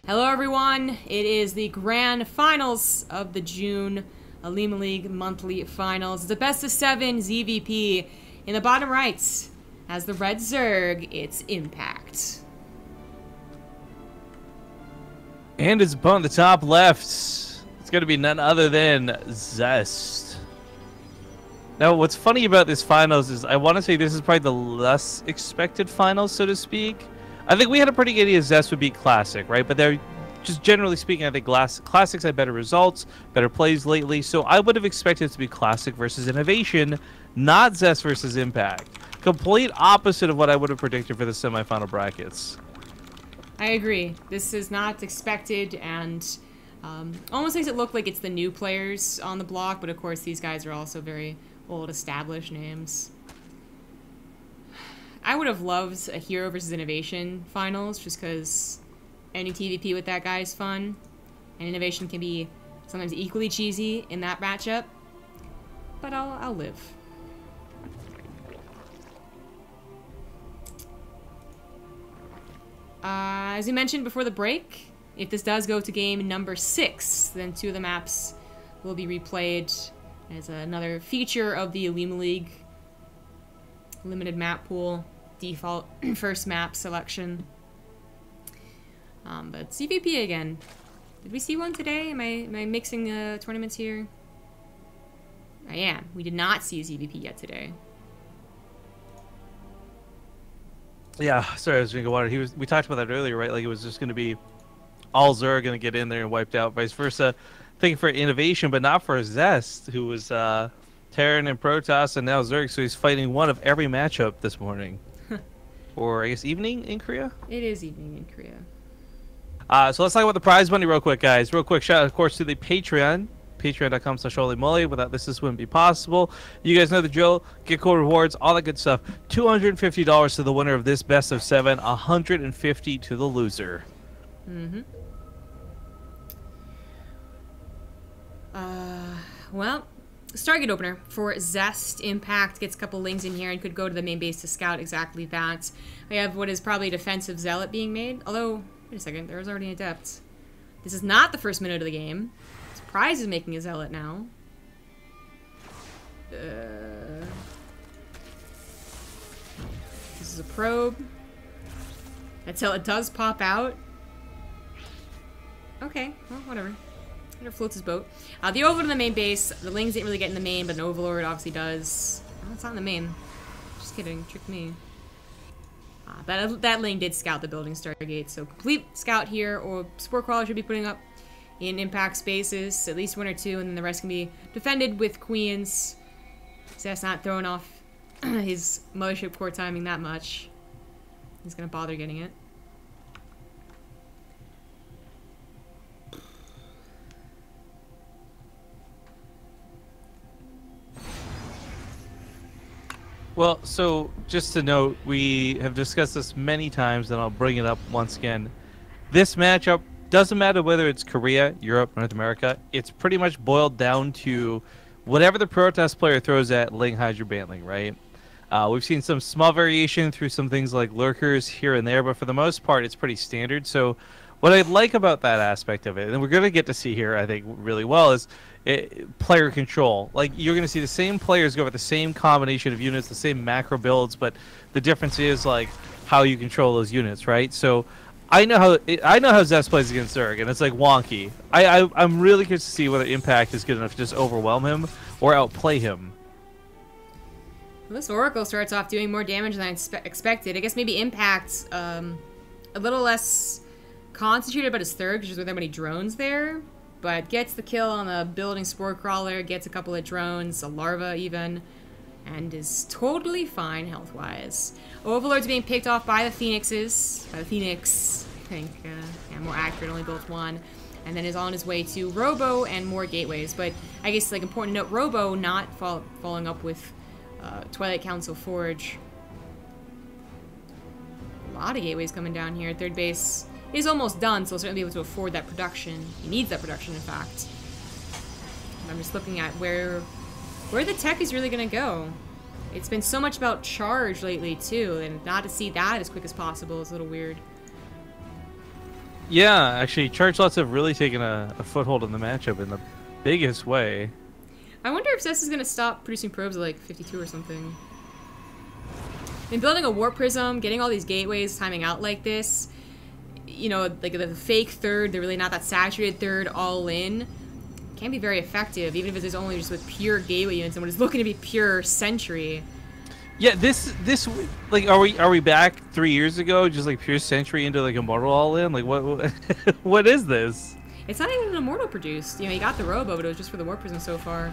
Hello everyone, it is the grand finals of the June Olimoleague monthly finals. It's a best of 7 ZVP. In the bottom right, as the red Zerg, it's Impact. And it's on the top left. It's going to be none other than Zest. Now, what's funny about this finals is I want to say this is probably the less expected finals, so to speak. I think we had a pretty good idea Zest would beat Classic, right? But they're just generally speaking, I think Classics had better results, better plays lately. So I would have expected it to be Classic versus Innovation, not Zest versus Impact. Complete opposite of what I would have predicted for the semifinal brackets. I agree. This is not expected and almost makes it look like it's the new players on the block, but of course these guys are also very old established names. I would have loved a Hero versus Innovation finals just because any TVP with that guy is fun, and Innovation can be sometimes equally cheesy in that matchup, but I'll live. As we mentioned before the break, if this does go to game number 6, then 2 of the maps will be replayed as another feature of the Olimoleague limited map pool default first map selection. But CVP again. Did we see one today? Am I mixing tournaments here? I am. We did not see a CVP yet today. Yeah, sorry, I was drinking water. We talked about that earlier, right? Like it was just going to be all Zerg going to get in there and wiped out, vice versa. Thinking for Innovation, but not for Zest, who was Terran and Protoss, and now Zerg, so he's fighting one of every matchup this morning. Or, I guess, evening in Korea? It is evening in Korea. So let's talk about the prize money real quick, guys. Real quick, shout out, of course, to the Patreon. Patreon.com/Olimoleague. Without this wouldn't be possible. You guys know the drill. Get cool rewards, all that good stuff. $250 to the winner of this best of 7. $150 to the loser. Mm-hmm. Well, Stargate opener for Zest. Impact gets a couple lings in here and could go to the main base to scout exactly that. We have what is probably a defensive zealot being made. Although, wait a second, there was already an adept. This is not the first minute of the game. Surprise is making a zealot now. This is a probe. That zealot does pop out. Okay, well, whatever. It floats his boat. The Overlord in the main base. The Lings didn't really get in the main, but an Overlord obviously does. Oh, it's not in the main. Just kidding. Tricked me. That Ling did scout the building Stargate, so complete scout here, or Spore Crawler should be putting up in impact spaces, at least 1 or 2, and then the rest can be defended with Queens. So that's not throwing off his Mothership core timing that much. He's gonna bother getting it. Well, so just to note, we have discussed this many times, and I'll bring it up once again. This matchup doesn't matter whether it's Korea, Europe, North America. It's pretty much boiled down to whatever the Protoss player throws at Ling, Hydra, Bantling, right? We've seen some small variation through some things like lurkers here and there, but for the most part, it's pretty standard. So what I like about that aspect of it, and we're going to get to see here, I think, really well, is player control. Like, you're going to see the same players go with the same combination of units, the same macro builds, but the difference is, like, how you control those units, right? So I know how Zest plays against Zerg, and it's, like, wonky. I'm really curious to see whether Impact is good enough to just overwhelm him or outplay him. Well, this Oracle starts off doing more damage than I expected. I guess maybe Impact a little less concentrated about his third because there's not many drones there, but gets the kill on the building Spore Crawler, gets a couple of drones, a larva even, and is totally fine health-wise. Overlord's being picked off by the Phoenixes, by the Phoenix, I think, yeah, more accurate, only built 1, and then is on his way to Robo and more gateways, but I guess, like, important to note, Robo not following up with Twilight Council Forge. A lot of gateways coming down here. Third base is almost done, so he'll certainly be able to afford that production. He needs that production, in fact. And I'm just looking at where the tech is really going to go. It's been so much about charge lately, too, and not to see that as quick as possible is a little weird. Yeah, actually, charge lots have really taken a foothold in the matchup in the biggest way. I wonder if Zest is going to stop producing probes at like 52 or something. And building a warp prism, getting all these gateways timing out like this, you know, like the fake third, they're really not that saturated third all in, can be very effective, even if it's only just with pure gateway units and when it's looking to be pure sentry. Yeah, this like are we back 3 years ago, just like pure sentry into like immortal all in? Like what what is this? It's not even an immortal produced. You know, you got the robo, but it was just for the warp prism so far.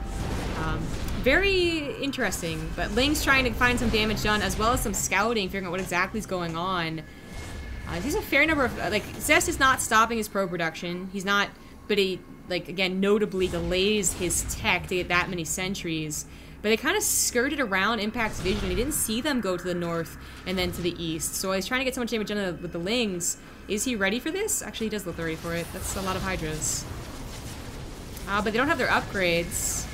Very interesting. But Ling's trying to find some damage done, as well as some scouting, figuring out what exactly is going on. There's a fair number of like Zest is not stopping his pro production. He's not, but he like again notably delays his tech to get that many sentries. But they kind of skirted around Impact's vision. He didn't see them go to the north and then to the east. So he's trying to get so much damage done with the Lings. Is he ready for this? Actually, he does look ready for it. That's a lot of Hydras. But they don't have their upgrades.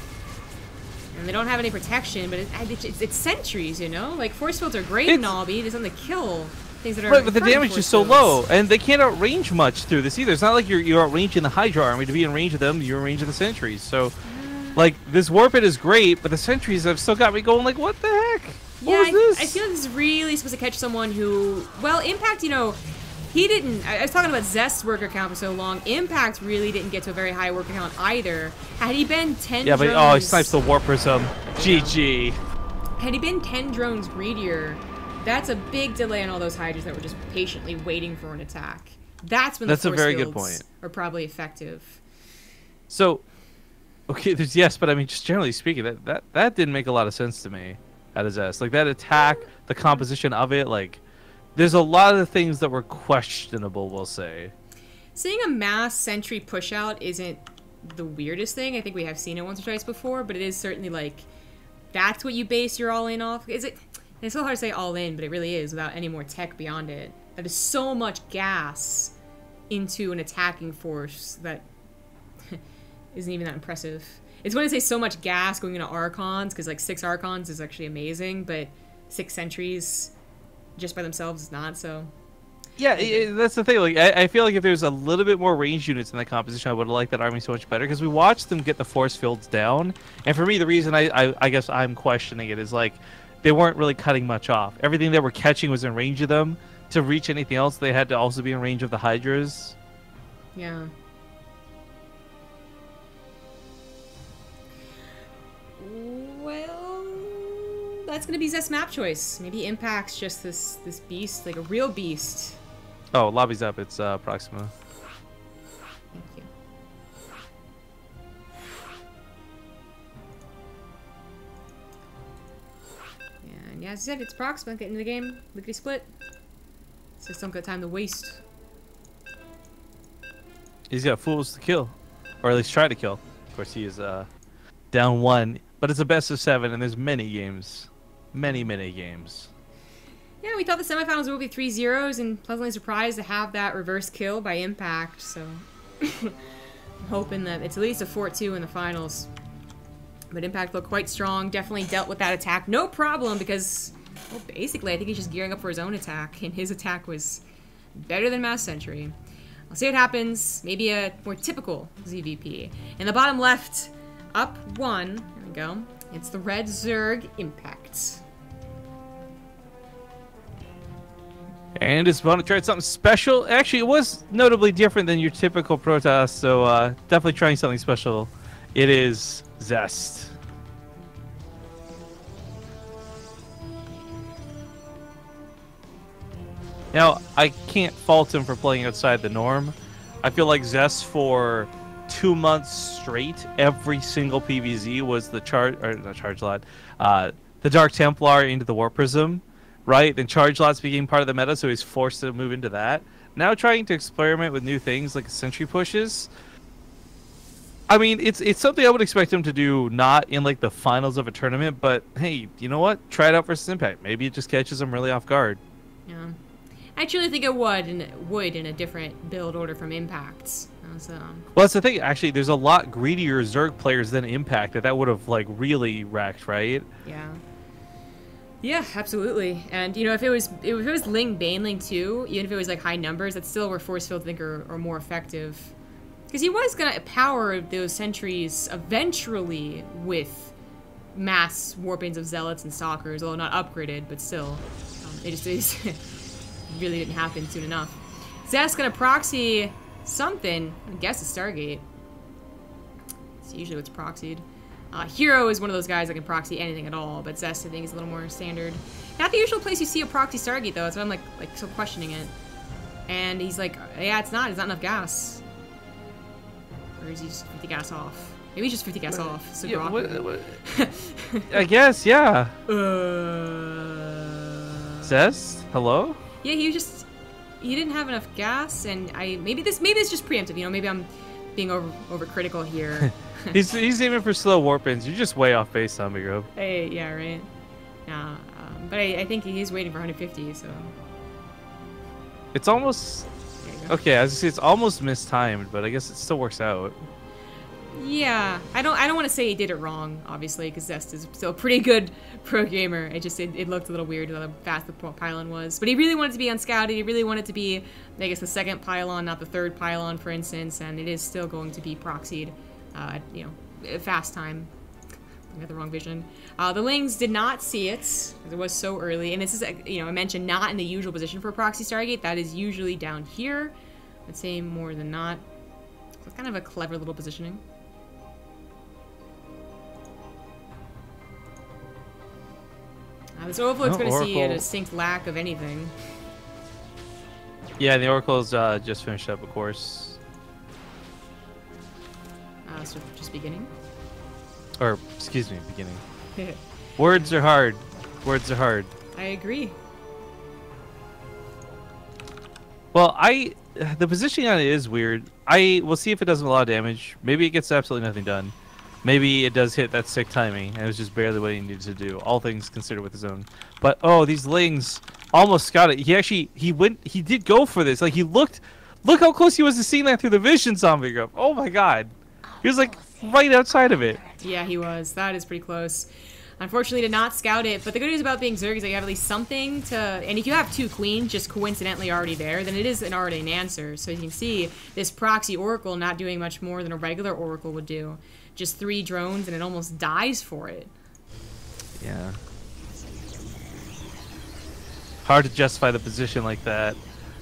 And they don't have any protection, but it's sentries, you know? Like, force fields are great and all, but you just want to kill things that are right, but the damage is so low, and they can't outrange much through this either. It's not like you're outranging the Hydra army. To be in range of them, you're in range of the sentries. So, like, this warp it is great, but the sentries have still got me going like, what the heck? What was this? I feel like this is really supposed to catch someone who, well, Impact, you know, he didn't, I was talking about Zest's worker count for so long. Impact really didn't get to a very high worker count either. Had he been 10 drones... Yeah, but, oh, he snipes the warp prism. GG. Had he been 10 drones greedier, that's a big delay on all those Hydras that were just patiently waiting for an attack. That's when the force a very fields good point. are probably effective. So, okay, there's yes, but I mean, just generally speaking, that didn't make a lot of sense to me out of Zest. Like, that attack, the composition of it, like... There's a lot of things that were questionable, we'll say. Seeing a mass sentry push out isn't the weirdest thing. I think we have seen it once or twice before, but it is certainly like, that's what you base your all in off. Is it? It's so hard to say all in, but it really is without any more tech beyond it. That is so much gas into an attacking force that isn't even that impressive. It's when I say so much gas going into Archons, because like 6 Archons is actually amazing, but 6 sentries just by themselves is not, so... Yeah, that's the thing. Like, I feel like if there's a little bit more range units in that composition, I would have liked that army so much better, because we watched them get the force fields down, and for me, the reason I guess I'm questioning it is, like, they weren't really cutting much off. Everything they were catching was in range of them. To reach anything else, they had to also be in range of the Hydras. Yeah. That's gonna be Zest's map choice. Maybe Impact's just this beast, like a real beast. Oh, lobby's up. It's Proxima. Thank you. And yeah, as I said, it's Proxima. Get into the game. Lickety split. Just don't got time to waste. He's got fools to kill, or at least try to kill. Of course, he is down 1, but it's a best of 7, and there's many games. Many games. Yeah, we thought the semifinals would be 3-0s, and pleasantly surprised to have that reverse kill by Impact, so I'm hoping that it's at least a 4-2 in the finals. But Impact looked quite strong, definitely dealt with that attack no problem, because, well, basically I think he's just gearing up for his own attack, and his attack was better than Mass Sentry. I'll see what happens, maybe a more typical ZVP. In the bottom left, up 1, there we go. It's the Red Zerg Impact. And his opponent tried something special. Actually, it was notably different than your typical Protoss, so definitely trying something special. It is Zest. Now, I can't fault him for playing outside the norm. I feel like Zest for 2 months straight, every single PvZ was the the Dark Templar into the Warp Prism, right? Then Charge Lots became part of the meta, so he's forced to move into that. Now trying to experiment with new things like sentry pushes. I mean, it's something I would expect him to do, not in like the finals of a tournament, but hey, you know what? Try it out versus Impact. Maybe it just catches him really off guard. Yeah. I actually think it would in a different build order from Impact's. Well, that's the thing. Actually, there's a lot greedier Zerg players than Impact that would have like really wrecked, right? Yeah. Yeah, absolutely. And you know, if it was Ling Baneling too, even if it was like high numbers, that's still where Force Field Think are more effective. Because he was gonna power those sentries eventually with mass warpings of zealots and stalkers, although not upgraded, but still, it just really didn't happen soon enough. Zest gonna proxy something. I guess it's Stargate. It's usually what's proxied. Hero is one of those guys that can proxy anything at all, but Zest I think is a little more standard. Not the usual place you see a proxy Stargate though, that's why I'm like so questioning it. And he's like, yeah, it's not enough gas. Or is he just 50 gas off? Maybe he's just 50 gas off. So yeah, what? I guess, yeah. Zest? Hello? Yeah, he didn't have enough gas, and maybe this is just preemptive. You know, maybe I'm being overcritical here. he's aiming for slow warp-ins. You're just way off base, Zombie Grove. Hey, yeah, right. Yeah, but I think he's waiting for 150, so. It's almost okay. I was gonna say it's almost mistimed, but I guess it still works out. Yeah, I don't want to say he did it wrong, obviously, because Zest is still a pretty good pro gamer. It looked a little weird how fast the pylon was, but he really wanted to be unscouted. He really wanted to be, I guess, the second pylon, not the third pylon, for instance. And it is still going to be proxied, you know, fast time. I got the wrong vision. The Lings did not see it because it was so early, and this is, you know, I mentioned not in the usual position for a proxy Stargate. That is usually down here. I'd say more than not. So it's kind of a clever little positioning. This Overload's going to see a distinct lack of anything. Yeah, the Oracle's just finished up, of course. So just beginning? Or, excuse me, beginning. Words are hard. Words are hard. I agree. Well, the positioning on it is weird. We'll see if it does a lot of damage. Maybe it gets absolutely nothing done. Maybe it does hit that sick timing, and it was just barely what he needed to do. All things considered with his own. But oh, these Lings almost got it. He did go for this. Like look how close he was to seeing that through the vision, Zombie Grove. Oh my god. He was like right outside of it. Yeah, he was. That is pretty close. Unfortunately, did not scout it. But the good news about being Zerg is that you have at least something to... And if you have two queens just coincidentally already there, then it is already an answer. So you can see this proxy Oracle not doing much more than a regular Oracle would do. Just 3 drones, and it almost dies for it. Yeah. Hard to justify the position like that.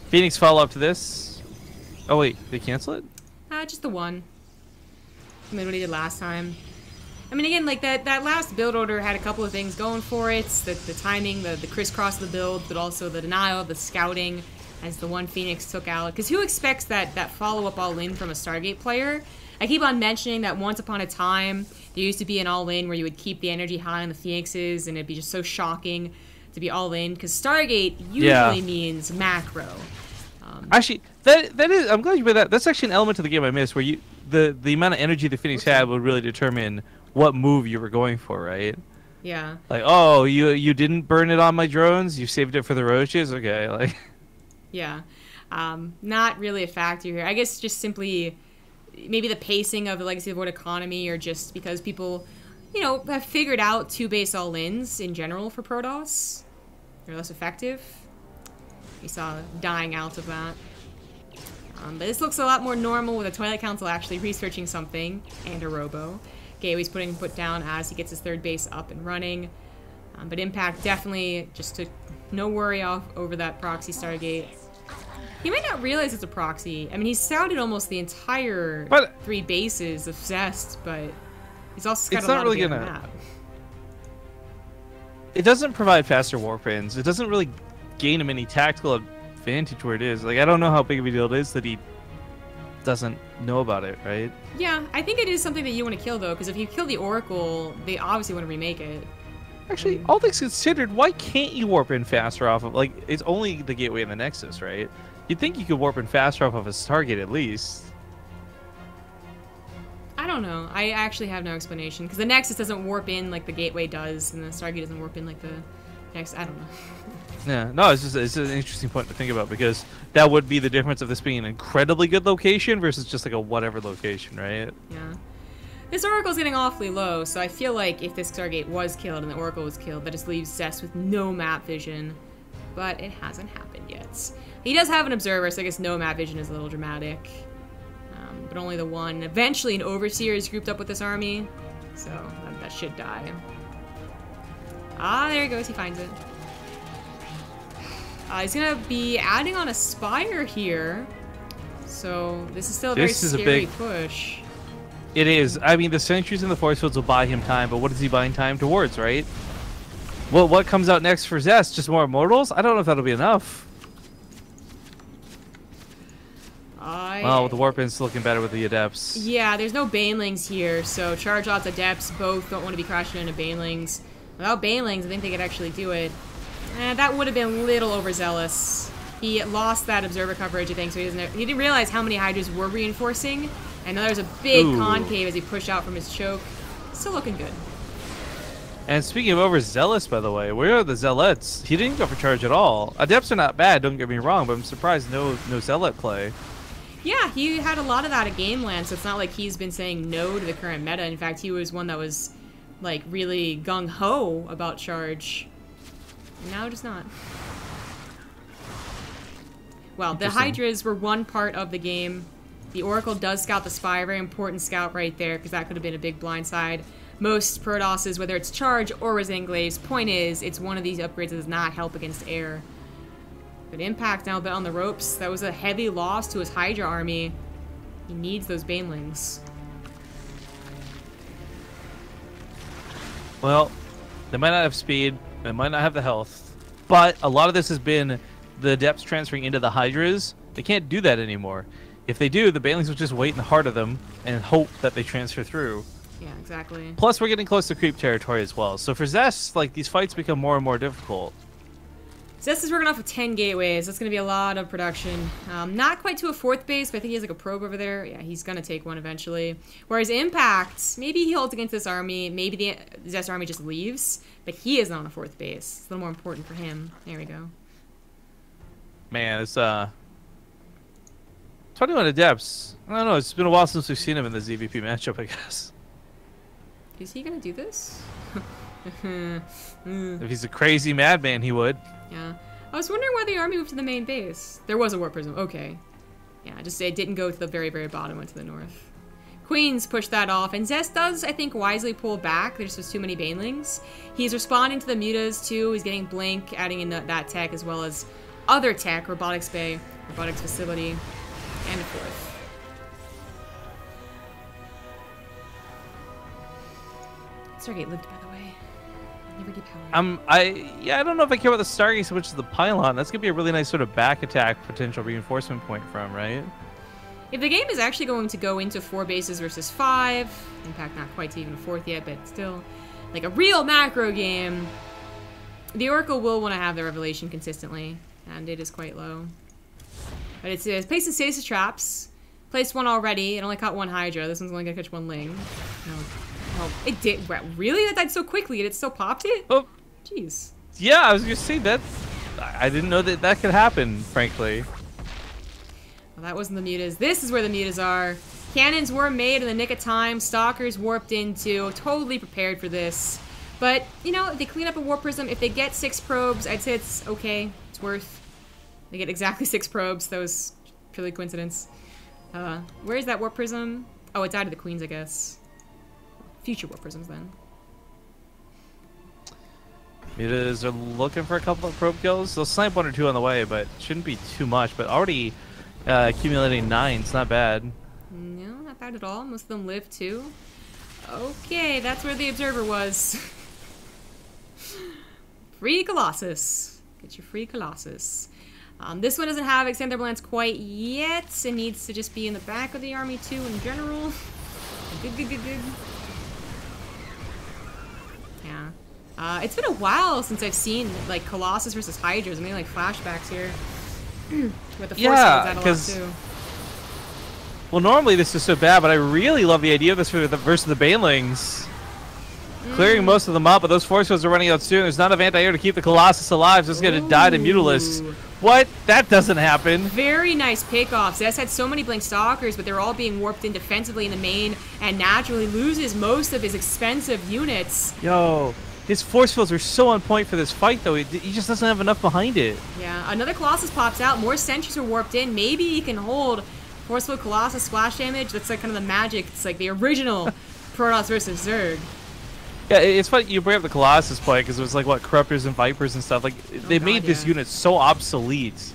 Phoenix follow up to this. Oh wait, they cancel it? Just the one. I mean, what he did last time. I mean, again, like that last build order had a couple of things going for it. The timing, the crisscross of the build, but also the denial, the scouting, as the one Phoenix took out. Because who expects that follow-up all-in from a Stargate player? I keep on mentioning that once upon a time, there used to be an all-in where you would keep the energy high on the Phoenixes, and it'd be just so shocking to be all-in, because Stargate usually means macro. Actually, that is, I'm glad you made that. That's actually an element of the game I missed, where the amount of energy the Phoenix had would really determine what move you were going for, right? Yeah. Like, oh, you didn't burn it on my drones, you saved it for the roaches? Okay, like... Yeah. Not really a factor here. I guess just simply... Maybe the pacing of the Legacy of the Void economy, or just because people, you know, have figured out 2-base all-ins in general for Protoss. They're less effective. We saw dying out of that. But this looks a lot more normal with the Twilight Council actually researching something, and a Robo. Gateway's putting foot down as he gets his 3rd base up and running. But Impact definitely just took no worry off over that proxy Stargate. He might not realize it's a proxy. I mean, he's scouted almost the entire 3 bases of Zest, but he's also scouted a lot of the map. It doesn't provide faster warp-ins. It doesn't really gain him any tactical advantage where it is. Like, I don't know how big of a deal it is that he doesn't know about it, right? Yeah, I think it is something that you want to kill, though, because if you kill the Oracle, they obviously want to remake it. Actually, all things considered, why can't you warp in faster off of... Like, it's only the Gateway and the Nexus, right? You'd think you could warp in faster off of a Stargate at least. I don't know. I actually have no explanation. Because the Nexus doesn't warp in like the Gateway does, and the Stargate doesn't warp in like the Nexus. I don't know. Yeah, no, it's an interesting point to think about, because that would be the difference of this being an incredibly good location versus just like a whatever location, right? Yeah. This Oracle's getting awfully low, so I feel like if this Stargate was killed and the Oracle was killed, that just leaves Zest with no map vision. But it hasn't happened yet. He does have an Observer, so I guess no map vision is a little dramatic. But only the one. Eventually an Overseer is grouped up with this army, so that should die. Ah, there he goes, he finds it. He's gonna be adding on a Spire here. So this is still a very scary push. It is. I mean, the sentries and the force fields will buy him time, but what is he buying time towards, right? Well, what comes out next for Zest? Just more Immortals? I don't know if that'll be enough. Well, the Warpin's looking better with the Adepts. Yeah, there's no Banelings here, so Charge Lots Adepts both don't want to be crashing into Banelings. Without Banelings, I think they could actually do it. That would have been a little overzealous. He lost that Observer coverage, I think, so he didn't realize how many Hydras were reinforcing. And now there's a big concave as he pushed out from his choke. Still looking good. And speaking of overzealous, by the way, where are the Zealots? He didn't go for charge at all. Adepts are not bad, don't get me wrong, but I'm surprised no Zealot play. Yeah, he had a lot of that at Gameland, so it's not like he's been saying no to the current meta. In fact, he was one that was, like, really gung-ho about charge. Now just not. Well, the Hydras were one part of the game. The Oracle does scout the Spire, very important scout right there, because that could have been a big blindside. Most Protosses, whether it's Charge or Resenglaves, point is, it's one of these upgrades that does not help against air. But Impact now a bit on the ropes. That was a heavy loss to his Hydra army. He needs those Banelings. Well, they might not have speed, they might not have the health, but a lot of this has been the Adepts transferring into the Hydras. They can't do that anymore. If they do, the Banelings will just wait in the heart of them and hope that they transfer through. Yeah, exactly. Plus, we're getting close to creep territory as well. So for Zest, like, these fights become more and more difficult. Zest is working off of 10 gateways. That's going to be a lot of production. Not quite to a 4th base, but I think he has like a probe over there. Yeah, he's going to take one eventually. Whereas Impact, maybe he holds against this army. Maybe the Zest army just leaves. But he is not on a 4th base. It's a little more important for him. There we go. Man, it's 21 Adepts. I don't know. It's been a while since we've seen him in the ZVP matchup, I guess. Is he going to do this? If he's a crazy madman, he would. Yeah. I was wondering why the army moved to the main base. There was a Warp Prism. Okay. Yeah, just it didn't go to the very, very bottom, went to the north. Queens pushed that off, and Zest does, I think, wisely pull back. There's just too many Banelings. He's responding to the Mutas, too. He's getting Blink, adding in that tech, as well as other tech, Robotics Bay, Robotics Facility, and a 4th. Stargate lived, by the way. Never depowered. I don't know if I care about the Stargate so much as the Pylon. That's gonna be a really nice sort of back attack potential reinforcement point from, right? If the game is actually going to go into 4 bases versus 5, Impact not quite to even a 4th yet, but still, like a real macro game, the Oracle will want to have the Revelation consistently, and it is quite low. But it's placing stasis traps. Placed one already. It only caught 1 Hydra. This one's only gonna catch 1 Ling. No. Oh, it did. Really? That died so quickly and it still popped it? Oh. Jeez. Yeah, I was gonna say that. I didn't know that that could happen, frankly. Well, that wasn't the Mutas. This is where the Mutas are. Cannons were made in the nick of time. Stalkers warped into. Totally prepared for this. But, you know, if they clean up a Warp Prism, if they get 6 probes, I'd say it's okay. It's worth. They get exactly 6 probes. That was purely coincidence. Where is that Warp Prism? Oh, it died to the Queens, I guess. Future Warp Prisms, then. Mutas are looking for a couple of probe kills. They'll snipe 1 or 2 on the way, but shouldn't be too much. But already accumulating 9, it's not bad. No, not bad at all. Most of them live, too. Okay, that's where the Observer was. Free Colossus. Get your free Colossus. This one doesn't have Extend Their Balance quite yet. It needs to just be in the back of the army, too, in general. Good. Yeah. It's been a while since I've seen, like, Colossus versus Hydras. I'm getting, like, flashbacks here. With the Force Fields out a lot, too. Well, normally this is so bad, but I really love the idea of this for versus the Banelings. clearing most of them up, but those force fields are running out soon. There's not enough anti-air to keep the Colossus alive, so it's going to die to Mutalisk. What? That doesn't happen. Very nice pickoff. Zest had so many Blink Stalkers, but they're all being warped in defensively in the main, and naturally loses most of his expensive units. Yo, his force fields are so on point for this fight, though. He just doesn't have enough behind it. Yeah, another Colossus pops out. More sentries are warped in. Maybe he can hold Force Field Colossus splash damage. That's like kind of the magic. It's like the original Protoss versus Zerg. Yeah, it's funny you bring up the Colossus play because it was like what Corruptors and Vipers and stuff. Like they made this unit so obsolete,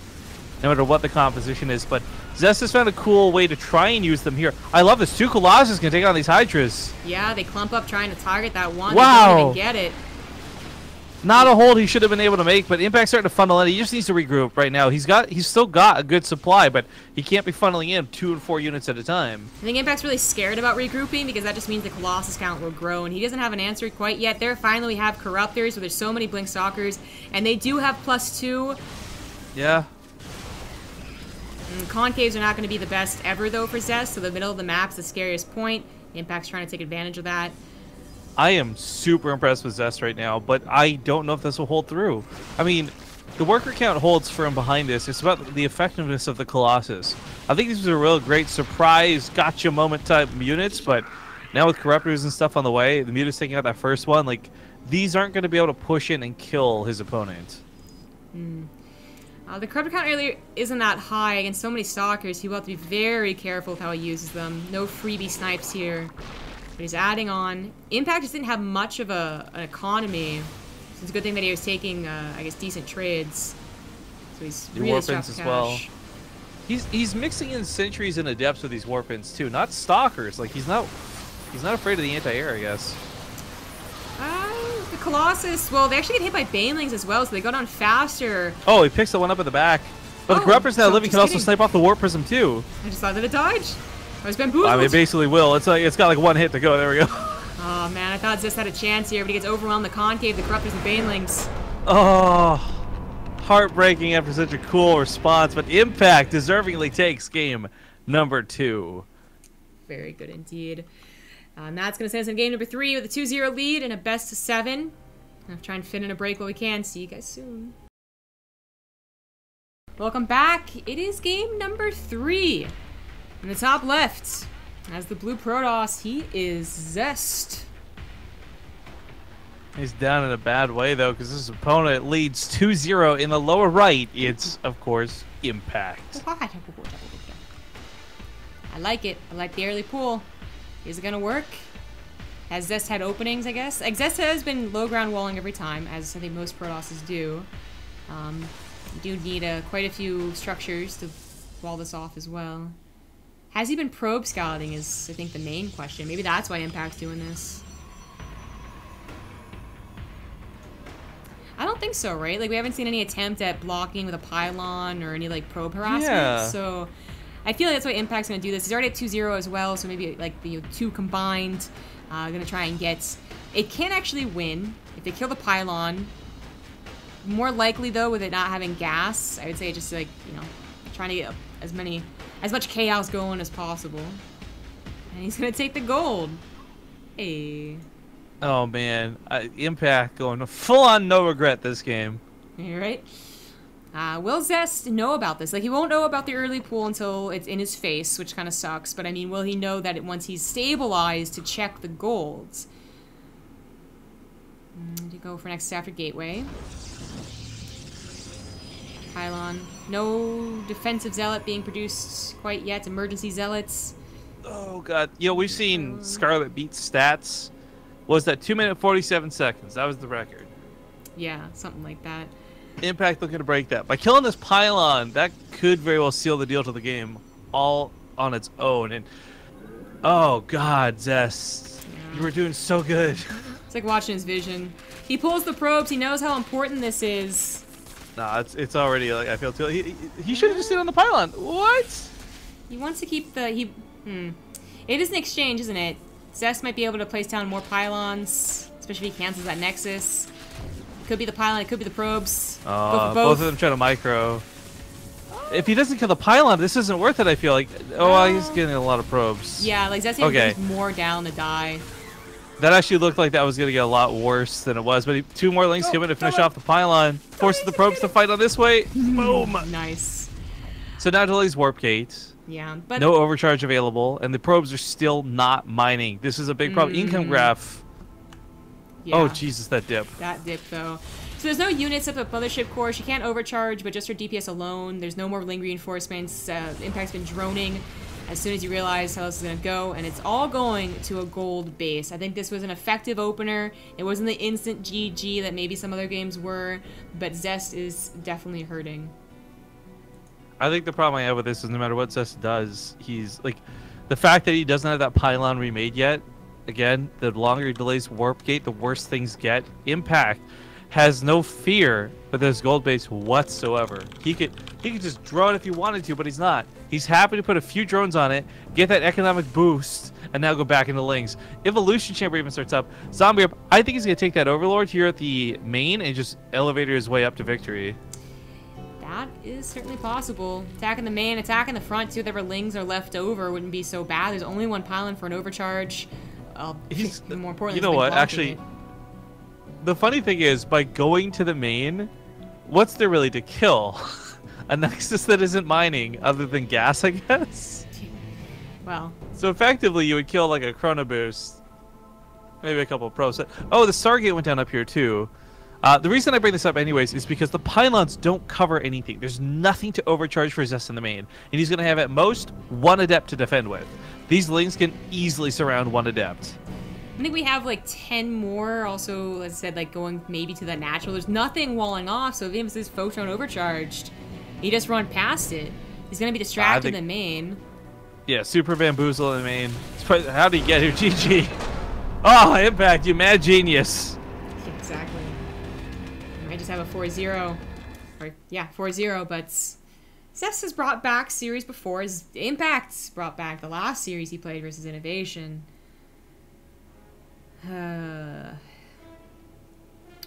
no matter what the composition is. But Zest has found a cool way to try and use them here. I love this. 2 Colossus can take on these Hydras. Yeah, they clump up trying to target that one. Wow. They don't even get it. Not a hold he should have been able to make, but Impact's starting to funnel in. He just needs to regroup right now. He's still got a good supply, but he can't be funneling in 2 and 4 units at a time. I think Impact's really scared about regrouping because that just means the Colossus count will grow, and he doesn't have an answer quite yet. There, finally, we have Corruptors, where there's so many Blink Stalkers, and they do have +2. Yeah. And concaves are not going to be the best ever, though, for Zest, so the middle of the map's the scariest point. Impact's trying to take advantage of that. I am super impressed with Zest right now, but I don't know if this will hold through. I mean, the worker count holds firm behind this. It's about the effectiveness of the Colossus. I think these are real great surprise, gotcha moment type units, but now with Corruptors and stuff on the way, the Muta's taking out that first one, like, these aren't going to be able to push in and kill his opponent. The Corruptor count really isn't that high against so many Stalkers. He will have to be very careful with how he uses them. No freebie snipes here. But he's adding on. Impact just didn't have much of an economy. So it's a good thing that he was taking, I guess, decent trades. So he's really strapped for cash. Well. He's mixing in sentries and adepts with these warpins too, not stalkers. Like he's not afraid of the anti-air, I guess. The Colossus. Well, they actually get hit by banelings as well, so they go down faster. Oh, he picks the one up at the back. But the Corruptors now living can also snipe off the warp prism too. I just thought that it dodged. I was bamboozled. I mean, it basically will. It's got like 1 hit to go. There we go. Oh man, I thought Zest had a chance here, but he gets overwhelmed. The concave, the Corruptors, and banelings. Oh, heartbreaking after such a cool response. But Impact deservingly takes game number 2. Very good indeed. And that's going to send us in game number 3 with a 2-0 lead and a best of 7. I'll try and fit in a break while we can. See you guys soon. Welcome back. It is game number 3. In the top left, as the blue Protoss, he is Zest. He's down in a bad way, though, because his opponent leads 2-0. In the lower right, it's, of course, Impact. I like it. I like the early pull. Is it going to work? Has Zest had openings, I guess? Like, Zest has been low ground walling every time, as I think most Protosses do. You do need quite a few structures to wall this off as well. Has he been probe scouting is, I think, the main question. Maybe that's why Impact's doing this. I don't think so, right? Like, we haven't seen any attempt at blocking with a pylon or any, like, probe harassment. Yeah. So I feel like that's why Impact's going to do this. He's already at 2-0 as well, so maybe, like, the 2 combined. Going to try and get... It can actually win if they kill the pylon. More likely, though, with it not having gas, I would say just, like, you know, trying to get as much chaos going as possible. And he's going to take the gold. Hey. Oh, man. Impact going full-on no regret this game. You're right. Will Zest know about this? Like, he won't know about the early pool until it's in his face, which kind of sucks. But, I mean, will he know that once he's stabilized to check the golds? To go for next after Gateway. Pylon. No defensive zealot being produced quite yet. Emergency zealots. Oh, God. You know, we've seen Scarlet beat stats. Was that 2 minutes 47 seconds? That was the record. Yeah, something like that. Impact looking to break that. By killing this pylon, that could very well seal the deal to the game all on its own. And oh, God, Zest. Yeah. You were doing so good. It's like watching his vision. He pulls the probes. He knows how important this is. Nah, it's already, like, I feel too... He should have just stayed on the pylon. What? He wants to keep the... It is an exchange, isn't it? Zest might be able to place down more pylons, especially if he cancels that Nexus. It could be the pylon, it could be the probes. Go for both of them try to micro. If he doesn't kill the pylon, this isn't worth it, I feel like. Oh, well, he's getting a lot of probes. Yeah, like Zest needs more down to die. That actually looked like that was going to get a lot worse than it was. But two more links come in to finish off the pylon. Forces the probes to fight on this way. Boom. Nice. So now delays warp gate. Yeah, but No overcharge available, and the probes are still not mining. This is a big problem. Income graph. yeah, Oh Jesus, that dip. that dip though. So there's no units up at Mothership Core. She can't overcharge, but just her DPS alone. There's no more link reinforcements. Impact's been droning as soon as you realize how this is going to go, and it's all going to a gold base. I think this was an effective opener. It wasn't the instant GG that maybe some other games were, but Zest is definitely hurting. I think the problem I have with this is no matter what Zest does, he's like, the fact that he doesn't have that pylon remade yet. Again, the longer he delays warp gate, the worse things get. Impact has no fear for this gold base whatsoever. He could just drone if he wanted to, but he's not. He's happy to put a few drones on it, get that economic boost, and now go back into links. Evolution Chamber even starts up. Zombie up. I think he's gonna take that Overlord here at the main and just elevator his way up to victory. That is certainly possible. Attacking the main, attacking the front too. Whatever lings are left over wouldn't be so bad. There's only one pylon for an overcharge. More importantly, you know what? Actually, the funny thing is, by going to the main, what's there really to kill? A Nexus that isn't mining, other than gas, I guess. Well. So effectively, you would kill like a Chrono Boost, maybe a couple of pros. Oh, the Stargate went down up here too. The reason I bring this up anyways is because the pylons don't cover anything. There's nothing to overcharge for Zest in the main. And he's going to have at most one Adept to defend with. These lings can easily surround one Adept. I think we have like 10 more also, as I said, like going maybe to that natural. There's nothing walling off, so if even if this Photon overcharged, he just run past it. He's going to be distracted in the main. Yeah, Super Bamboozle in the main. How did he get here? GG. Oh, Impact, you mad genius. Exactly. I just have a 4-0. Or, yeah, 4-0, but Zest has brought back series before. His Impact's brought back the last series he played versus Innovation.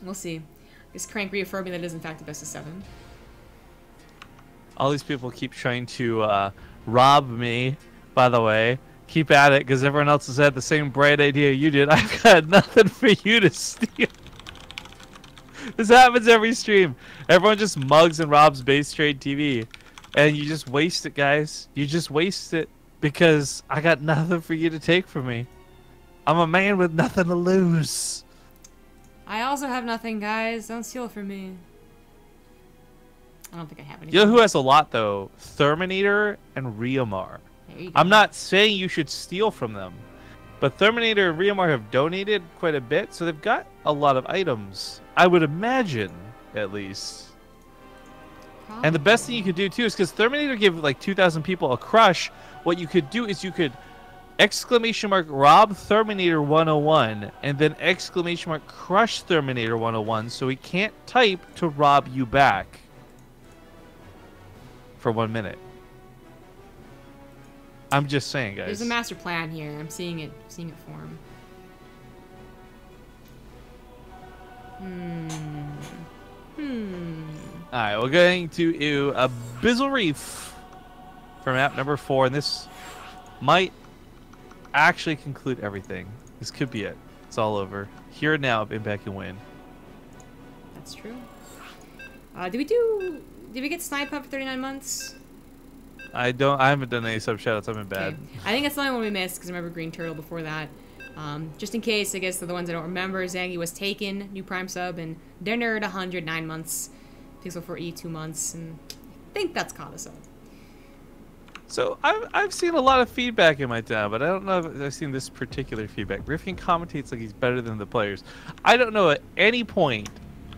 We'll see. This Crank reaffirming that it is in fact the best of 7. All these people keep trying to rob me, by the way. Keep at it, because everyone else has had the same bright idea you did. I've got nothing for you to steal. This happens every stream. Everyone just mugs and robs BaseTradeTV. And you just waste it, guys. You just waste it because I got nothing for you to take from me. I'm a man with nothing to lose. I also have nothing, guys. Don't steal from me. I don't think I have anything. You know who has a lot, though? Therminator and Riamar. I'm not saying you should steal from them. But Therminator and Riamar have donated quite a bit, so they've got a lot of items. I would imagine, at least. Probably. And the best thing you could do, too, is because Therminator gave like 2,000 people a crush, what you could do is you could !rob Terminator 101 and then !crush Terminator 101 so he can't type to rob you back for 1 minute. I'm just saying, guys. There's a master plan here. I'm seeing it form. Alright, we're going to Abyssal Reef for map number 4, and this might actually conclude everything. This could be it. It's all over. Here and now, if Impact can win. That's true. Did we get Snipe Up for 39 months? I haven't done any sub shoutouts. I've been bad. Okay. I think that's the only one we missed because I remember Green Turtle before that. Just in case, I guess they're the ones I don't remember. Zangy was taken, new Prime sub, and Dinner at 109 months. Pixel 4E 2 months, and I think that's caught us up. So I've seen a lot of feedback in my time, but I don't know if I've seen this particular feedback. Rifkin commentates like he's better than the players. I don't know at any point,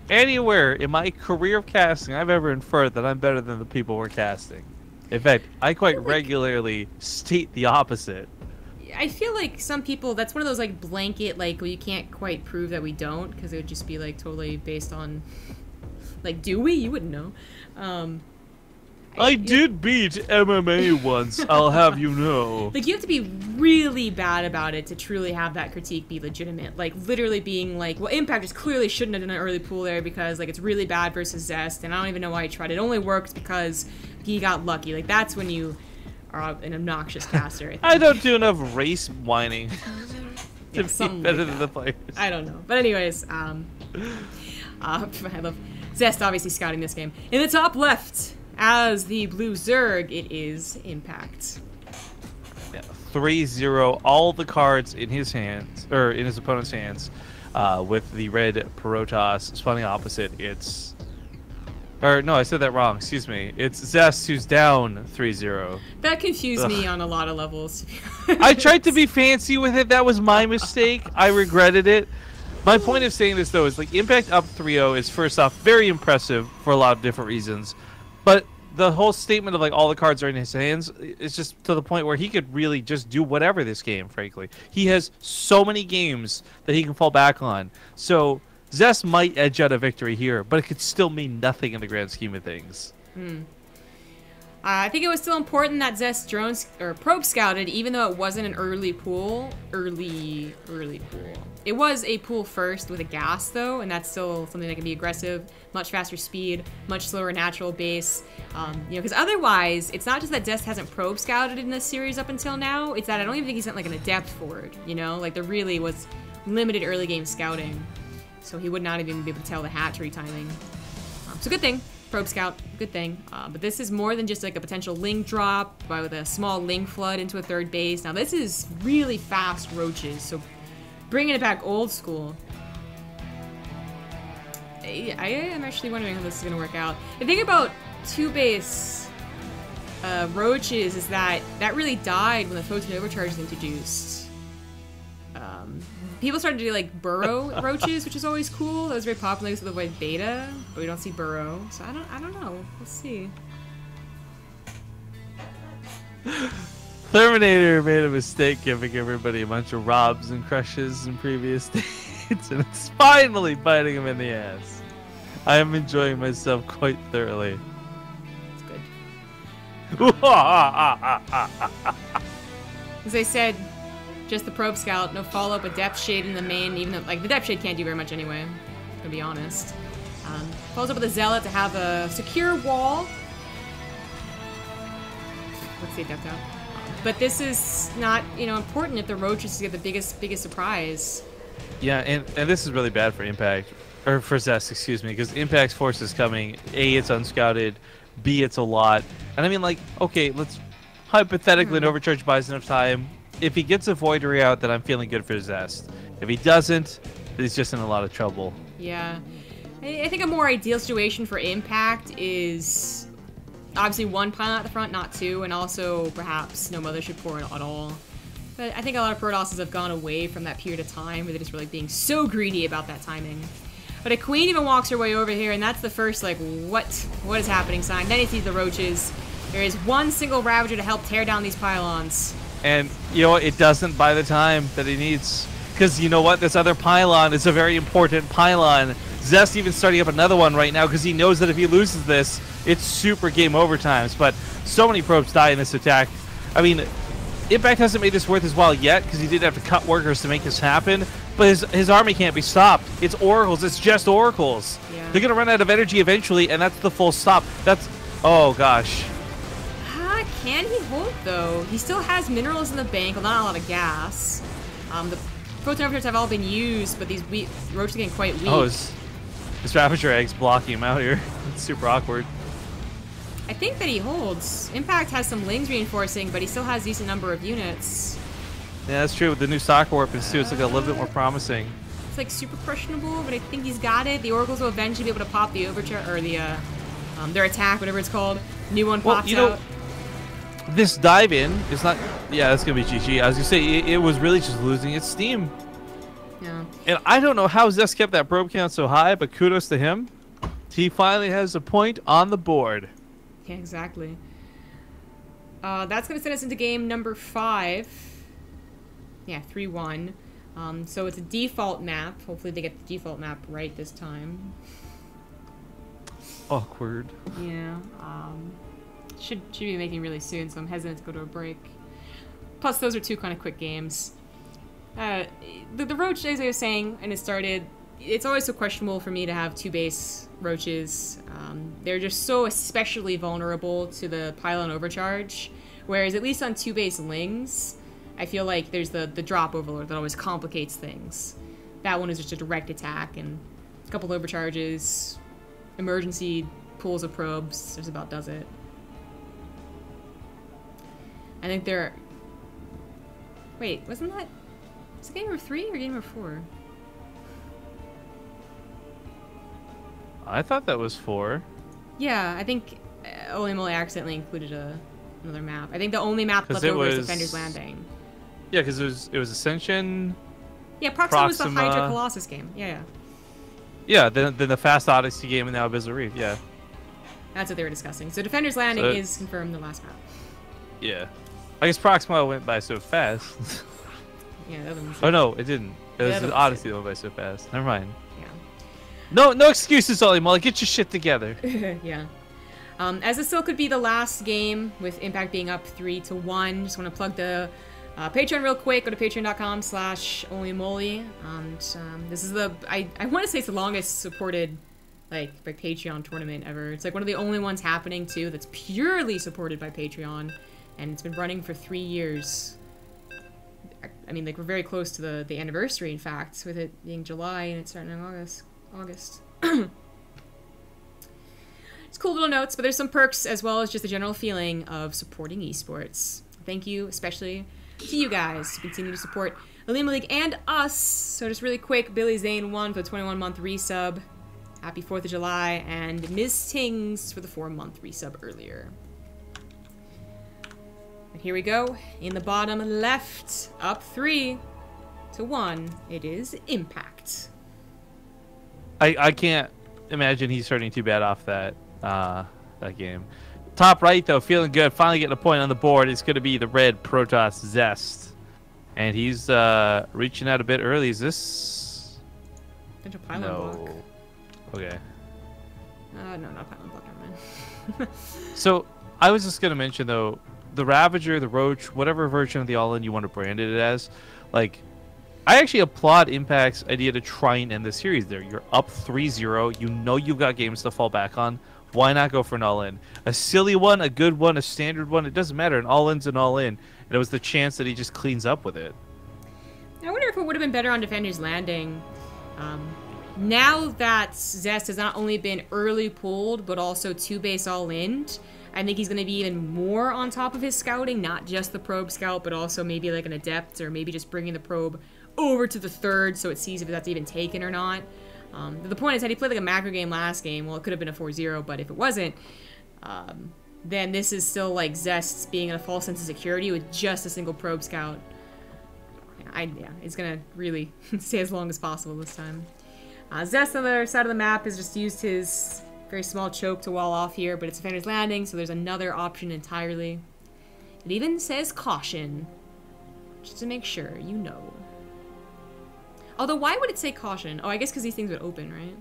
anywhere in my career of casting, I've ever inferred that I'm better than the people we're casting. In fact, I quite regularly state the opposite. I feel like some people, that's one of those like blanket, like, well, you can't quite prove that we don't, because it would just be like totally based on, like, do we? You wouldn't know. I did beat MMA once, I'll have you know. Like, you have to be really bad about it to truly have that critique be legitimate. Like, literally being like, well, Impact just clearly shouldn't have done an early pool there because, like, it's really bad versus Zest, and I don't even know why he tried. It only worked because he got lucky. Like, that's when you are an obnoxious caster. I don't do enough race whining. Yeah, be something better like than the players. I don't know. But anyways, I love Zest obviously scouting this game. In the top left, as the blue Zerg, it is Impact. Yeah, 3-0, all the cards in his hands, or in his opponent's hands, with the red Protoss spawning opposite. It's... Or, no, I said that wrong. Excuse me. It's Zest who's down 3-0. That confused me on a lot of levels. I tried to be fancy with it. That was my mistake. I regretted it. My point of saying this, though, is like Impact up 3-0 is, first off, very impressive for a lot of different reasons. But the whole statement of like all the cards are in his hands is just to the point where he could really just do whatever this game, frankly. He has so many games that he can fall back on. So Zest might edge out a victory here, but it could still mean nothing in the grand scheme of things. I think it was still important that Zest drones or probe scouted, even though it wasn't an early pool. Early pool. It was a pool first with a gas though, and that's still something that can be aggressive, much faster speed, much slower natural base. Because otherwise, it's not just that Zest hasn't probe scouted in this series up until now. It's that I don't even think he sent like an adept forward. Like there really was limited early game scouting. So he would not even be able to tell the hatchery timing. So good thing. Probe scout, good thing. But this is more than just like a potential Ling drop with a small Ling flood into a third base. Now this is really fast roaches, so bringing it back old school. I am actually wondering how this is going to work out. The thing about two-base roaches is that really died when the photon overcharge was introduced. People started to do like burrow roaches, which is always cool. That was very popular because of the white beta, but we don't see burrow, so I don't know. Let's see. Terminator made a mistake giving everybody a bunch of robs and crushes in previous dates, and it's finally biting him in the ass. I am enjoying myself quite thoroughly. It's good. As I said, just the probe scout, no follow-up, a depth shade in the main, even though, like, the depth shade can't do very much anyway, to be honest. Follows up with a zealot to have a secure wall. Let's see depth out. But this is not, important if the roaches get the biggest surprise. Yeah, and this is really bad for Impact, or for Zest, excuse me, because Impact's force is coming. A, it's unscouted. B, it's a lot. And I mean, like, okay, let's hypothetically an overcharge buys enough time. If he gets a Voidery out, then I'm feeling good for Zest. If he doesn't, then he's just in a lot of trouble. Yeah. I think a more ideal situation for Impact is obviously one pylon at the front, not two, and also perhaps no mothership core at all. But I think a lot of Protosses have gone away from that period of time where they're just really being so greedy about that timing. But a Queen even walks her way over here, and that's the first, like, what is happening sign. Then he sees the roaches. There is one single Ravager to help tear down these pylons. And, it doesn't buy the time that he needs. Because, you know what? This other pylon is a very important pylon. Zest even starting up another one right now because he knows that if he loses this, it's super game over times. But so many probes die in this attack. I mean, Impact hasn't made this worth his while yet because he did have to cut workers to make this happen. But his army can't be stopped. It's oracles. It's just oracles. Yeah. They're going to run out of energy eventually, and that's the full stop. That's... Oh, gosh. Can he hold, though? He still has minerals in the bank, well, not a lot of gas. The photon overcharges have all been used, but these roaches are getting quite weak. Oh, his Ravager egg's blocking him out here. It's super awkward. I think that he holds. Impact has some Lings reinforcing, but he still has a decent number of units. Yeah, that's true. With the new soccer weapons, too, it's looking a little bit more promising. It's, like, super questionable, but I think he's got it. The Oracles will eventually be able to pop the overcharge, or the, their attack, whatever it's called. New one pops out. This dive-in is not... Yeah, that's going to be GG. I was going to say, it was really just losing its steam. Yeah. And I don't know how Zest kept that probe count so high, but kudos to him. He finally has a point on the board. Yeah, exactly. That's going to send us into game number 5. Yeah, 3-1. So it's a default map. Hopefully they get the default map right this time. Awkward. Yeah. Should be making really soon, so I'm hesitant to go to a break. Plus, those are two kind of quick games. The roach, as I was saying, and it started, it's always so questionable for me to have two-base roaches. They're just so especially vulnerable to the pylon overcharge, whereas at least on two-base Lings, I feel like there's the drop overlord that always complicates things. That one is just a direct attack and a couple overcharges, emergency pulls of probes. Just about does it. I think there. Wait, wasn't that? Was it game number 3 or game number 4? I thought that was 4. Yeah, I think Olimoleague accidentally included another map. I think the only map left over is Defender's Landing. Yeah, because it was Ascension. Yeah, Proxima was the Hydra Colossus game. Yeah. Yeah, then the Fast Odyssey game and now Abyssal Reef. Yeah. That's what they were discussing. So Defender's Landing is confirmed the last map. Yeah. I guess Proxima went by so fast. Yeah, the other one. Oh no, it didn't. It was the Odyssey that went by so fast. Never mind. Yeah. No excuses, Olimoleague. Get your shit together. Yeah. As this still could be the last game with Impact being up 3-1, just want to plug the Patreon real quick. Go to patreon.com/Olimoleague. This is I want to say it's the longest supported by Patreon tournament ever. It's like one of the only ones happening too that's purely supported by Patreon, and it's been running for 3 years. I mean, like, we're very close to the anniversary, in fact, with it being July and it's starting in August. It's cool little notes, but there's some perks as well as just the general feeling of supporting esports. Thank you, especially to you guys, who continue to support Olimoleague and us. So just really quick, Billy Zane 1 for the 21-month resub. Happy 4th of July, and Ms. Tings for the 4-month resub earlier. And here we go. In the bottom left, up 3-1, it is Impact. I can't imagine he's starting too bad off that game. Top right, though, feeling good. Finally getting a point on the board. It's going to be the red Protoss Zest. And he's reaching out a bit early. Is this... Potential pylon block. Okay. No, not pylon block. Never mind. So, I was just going to mention, though, the Ravager, the Roach, whatever version of the All-In you want to brand it as, like, I actually applaud Impact's idea to try and end the series there. You're up 3-0. You know you've got games to fall back on. Why not go for an all-in? A silly one, a good one, a standard one, it doesn't matter. An all-in's an all-in. And it was the chance that he just cleans up with it. I wonder if it would have been better on Defender's Landing. Now that Zest has not only been early pulled, but also 2-base all-in, I think he's going to be even more on top of his scouting. Not just the probe scout, but also maybe like an adept, or maybe just bringing the probe over to the 3rd so it sees if that's even taken or not. The point is, had he played like a macro game last game, well, it could have been a 4-0, but if it wasn't, then this is still like Zest being in a false sense of security with just a single probe scout. Yeah, it's gonna really stay as long as possible this time. Zest on the other side of the map has just used his very small choke to wall off here, but it's Defender's Landing, so there's another option entirely. It even says caution, just to make sure you know. Although, why would it say caution? Oh, I guess because these things would open, right?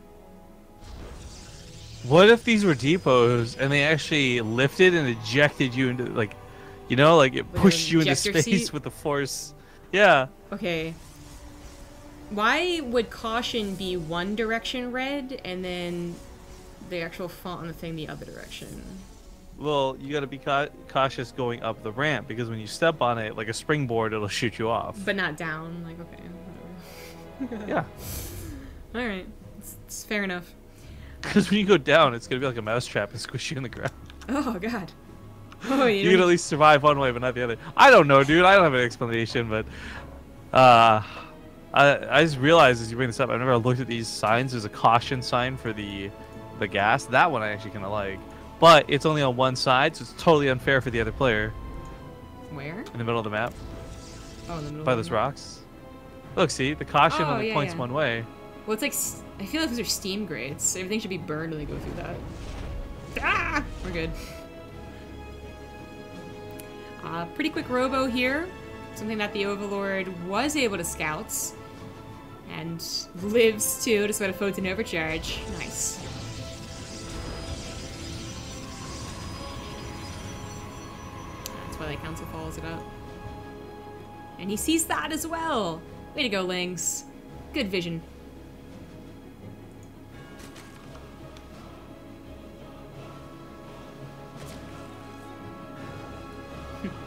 What if these were depots and they actually lifted and ejected you into, like, you know, like it pushed you into space with the force? Yeah. Okay. Why would caution be one direction red and then the actual font on the thing the other direction? Well, you gotta be cautious going up the ramp, because when you step on it, like a springboard, it'll shoot you off. But not down. Like, okay. Yeah. Alright. It's fair enough. Because when you go down, it's going to be like a mousetrap and squish you in the ground. Oh, God. Oh, you can at least survive one way, but not the other. I don't know, dude. I don't have an explanation, but... I just realized as you bring this up, I've never looked at these signs. There's a caution sign for the gas. That one I actually kind of like. But it's only on one side, so it's totally unfair for the other player. Where? In the middle of the map. Oh, in the middle by of those the map. rocks. Look, see? The caution only points one way. Well, it's like... I feel like those are steam grades. So everything should be burned when they go through that. Ah! We're good. Pretty quick robo here. Something that the Overlord was able to scout. And lives too, despite a photon overcharge. Nice. That's why the council follows it up. And he sees that as well. Way to go, Lings. Good vision.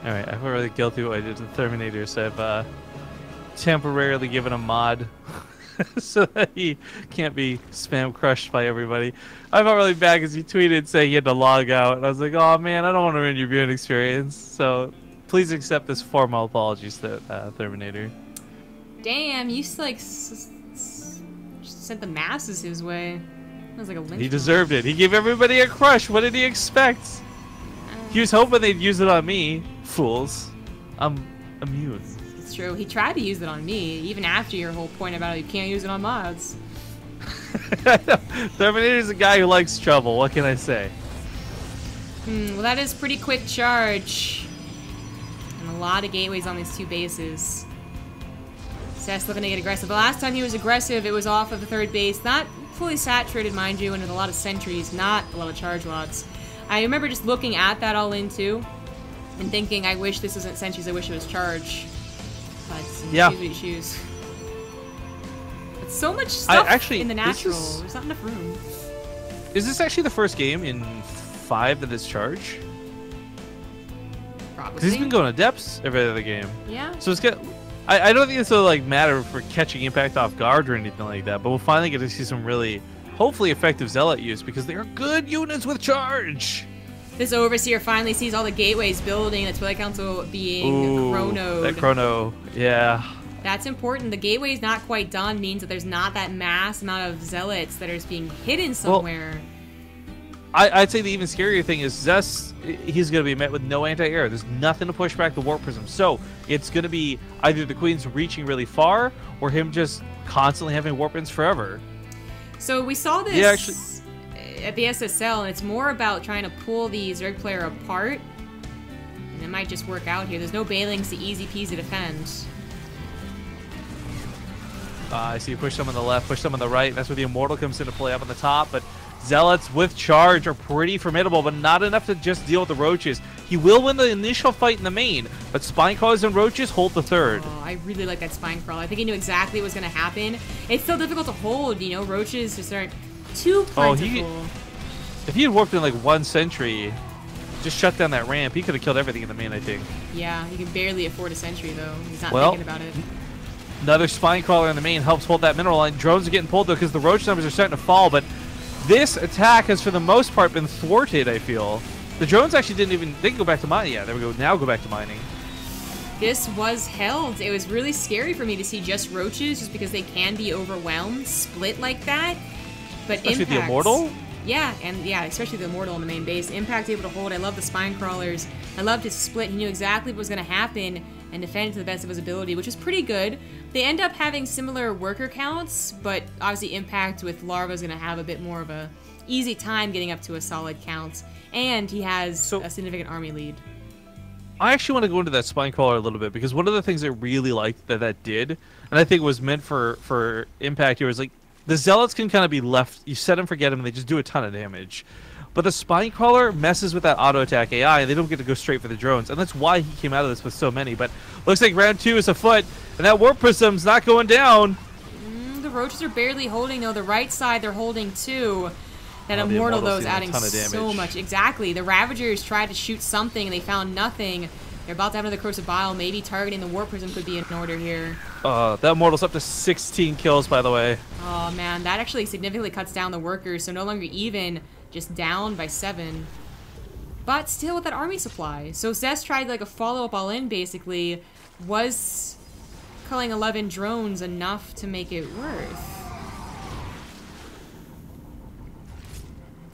All right, I feel really guilty what I did to the Terminator, so I've temporarily given a mod so that he can't be spam crushed by everybody. I felt really bad because he tweeted saying he had to log out, and I was like, oh man, I don't want to ruin your viewing experience. So please accept this formal apologies to Terminator. Damn, you like sent the masses his way. That was like a lynch. He deserved it. He gave everybody a crush. What did he expect? He was hoping they'd use it on me. Fools. I'm immune. It's true. He tried to use it on me, even after your whole point about you can't use it on mods. Terminator's a guy who likes trouble. What can I say? Well, that is pretty quick charge. And a lot of gateways on these two bases. Zest looking to get aggressive. The last time he was aggressive, it was off of the third base. Not fully saturated, mind you, and with a lot of sentries, not a lot of charge lots. I remember just looking at that all in, too, and thinking, I wish this isn't sentries, I wish it was charge. But yeah. choose what you choose. But so much stuff in the natural. There's not enough room. Is this actually the first game in 5 that is charge? Probably. Because he's been going to depths every other game. Yeah. So it's good. I don't think this will like matter for catching impact off guard or anything like that, but we'll finally get to see some really, hopefully effective zealot use because they are good units with charge. This overseer finally sees all the gateways building. That's Twilight Council being chronoed. That chrono, yeah. That's important. The gateway's not quite done means that there's not that mass amount of zealots that are just being hidden somewhere. Well, I'd say the even scarier thing is Zest, he's going to be met with no anti-air. There's nothing to push back the warp prism. So it's going to be either the Queen's reaching really far or him just constantly having warp ins forever. So we saw this at the SSL, and it's more about trying to pull the Zerg player apart. And it might just work out here. There's no Bailings to easy peasy defend. I see you push some on the left, push some on the right. That's where the Immortal comes into play up on the top. But Zealots with charge are pretty formidable, but not enough to just deal with the Roaches. He will win the initial fight in the main, but Spinecrawlers and Roaches hold the third. Oh, I really like that Spinecrawler. I think he knew exactly what was going to happen. It's still difficult to hold, you know, Roaches just aren't too plentiful. If he had worked in like 1 sentry, just shut down that ramp, he could have killed everything in the main, I think. Yeah, he can barely afford a sentry, though. He's not thinking about it. Another Spinecrawler in the main helps hold that mineral line. Drones are getting pulled, though, because the Roach numbers are starting to fall, but this attack has, for the most part, been thwarted, I feel. The drones actually didn't even... They can go back to mining. Yeah, there we go. Now go back to mining. This was held. It was really scary for me to see just Roaches, just because they can be overwhelmed, split like that. But especially Impact, the Immortal? Yeah, and yeah, especially the Immortal on the main base. Impact able to hold. I love the Spinecrawlers. I loved his split. He knew exactly what was going to happen and defended to the best of his ability, which is pretty good. They end up having similar worker counts, but obviously Impact with Larva is going to have a bit more of a easy time getting up to a solid count, and he has a significant army lead. I actually want to go into that Spinecrawler a little bit, because one of the things I really liked that did, and I think was meant for Impact here, is like, the Zealots can kind of be left, you set them, forget them, and they just do a ton of damage. But the Spinecrawler messes with that auto-attack AI, and they don't get to go straight for the drones. And that's why he came out of this with so many. But looks like round 2 is afoot, and that Warp Prism's not going down. The Roaches are barely holding, though. The right side, they're holding too. That Immortal, though, is adding so much. Exactly. The Ravagers tried to shoot something, and they found nothing. They're about to have another Corsair Bile. Maybe targeting the Warp Prism could be in order here. That Immortal's up to 16 kills, by the way. Oh, man. That actually significantly cuts down the workers, so no longer even, just down by 7. But still with that army supply. So Zest tried like a follow-up all-in, basically. Was culling 11 drones enough to make it worth?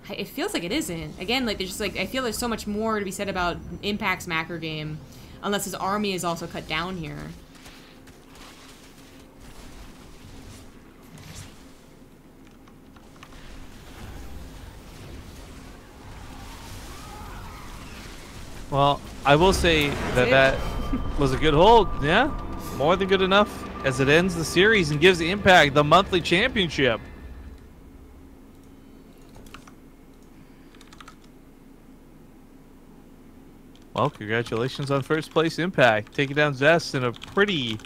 It feels like it isn't. Again, like there's just like I feel there's so much more to be said about Impact's macro game, unless his army is also cut down here. Well, I will say that was a good hold. Yeah, more than good enough as it ends the series and gives Impact the monthly championship. Well, congratulations on first place, Impact. Taking down Zest in a pretty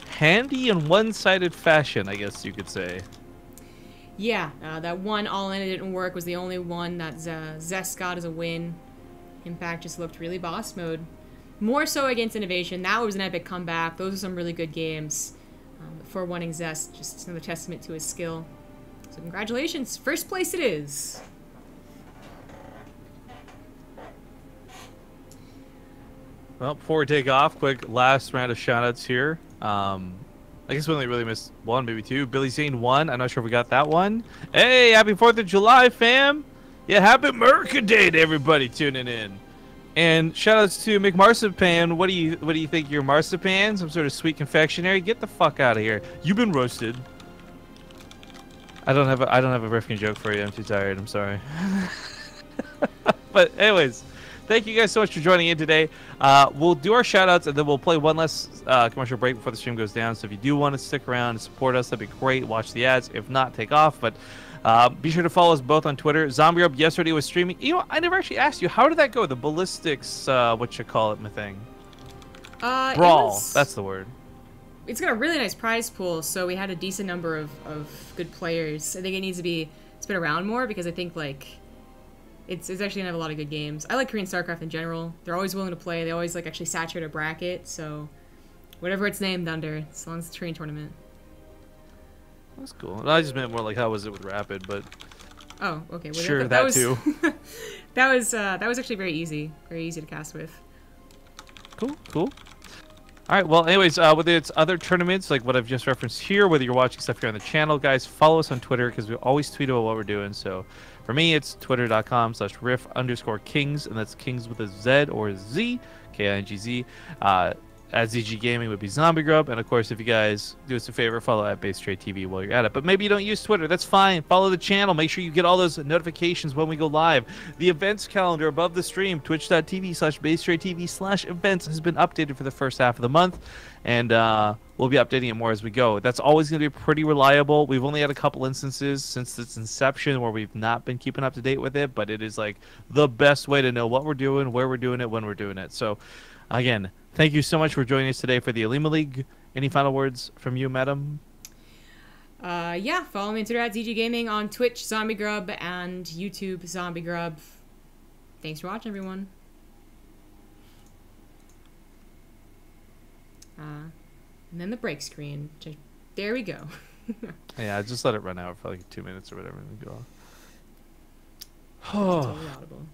handy and one-sided fashion, I guess you could say. Yeah, that one all-in it didn't work was the only one that Zest got as a win. Impact just looked really boss mode. More so against Innovation. That was an epic comeback. Those are some really good games. Before winning Zest, just another testament to his skill. So congratulations. First place it is. Well, before we take off, quick last round of shoutouts here. I guess we only really missed one, maybe two. Billy Zane 1. I'm not sure if we got that one. Hey, happy 4th of July, fam. Yeah, happy America Day to everybody tuning in. And shoutouts to McMarzipan. What do you think? Your marzipan? Some sort of sweet confectionery? Get the fuck out of here. You've been roasted. I don't have a Rifkin joke for you. I'm too tired. I'm sorry. But anyways, thank you guys so much for joining in today. We'll do our shoutouts and then we'll play one last commercial break before the stream goes down. So if you do want to stick around and support us, that'd be great. Watch the ads. If not, take off. But be sure to follow us both on Twitter. ZombieRub yesterday was streaming. You know, I never actually asked you, how did that go? The ballistics, what you call it, my thing? Brawl. That's the word. It's got a really nice prize pool, so we had a decent number of good players. I think it needs to be spin around more because I think, like, it's actually gonna have a lot of good games. I like Korean StarCraft in general. They're always willing to play. They always, like, actually saturate a bracket, so whatever it's named under, as long as it's a Korean tournament. That's cool. I just meant more like how was it with Rapid, but oh, okay. Well, sure, that too. that was actually very easy to cast with. Cool. All right, well, anyways, whether it's other tournaments, like what I've just referenced here, whether you're watching stuff here on the channel, guys, follow us on Twitter because we always tweet about what we're doing. So for me, it's twitter.com/riff_kings, and that's kings with a Z or Z, K-I-N-G-Z. At ZG Gaming would be Zombie Grub, and of course, if you guys do us a favor, follow at BaseTradeTV while you're at it. But maybe you don't use Twitter, that's fine. Follow the channel. Make sure you get all those notifications when we go live. The events calendar above the stream, twitch.tv/BaseTradeTV/events, has been updated for the first half of the month, and we'll be updating it more as we go. That's always going to be pretty reliable. We've only had a couple instances since its inception where we've not been keeping up to date with it, but it is like the best way to know what we're doing, where we're doing it, when we're doing it. So again, thank you so much for joining us today for the Olimoleague. Any final words from you, madam? Yeah, follow me on Twitter at ZG Gaming, on Twitch, Zombie Grub, and YouTube, Zombie Grub. Thanks for watching, everyone. And then the break screen. There we go. Yeah, just let it run out for like 2 minutes or whatever and go off. Totally audible.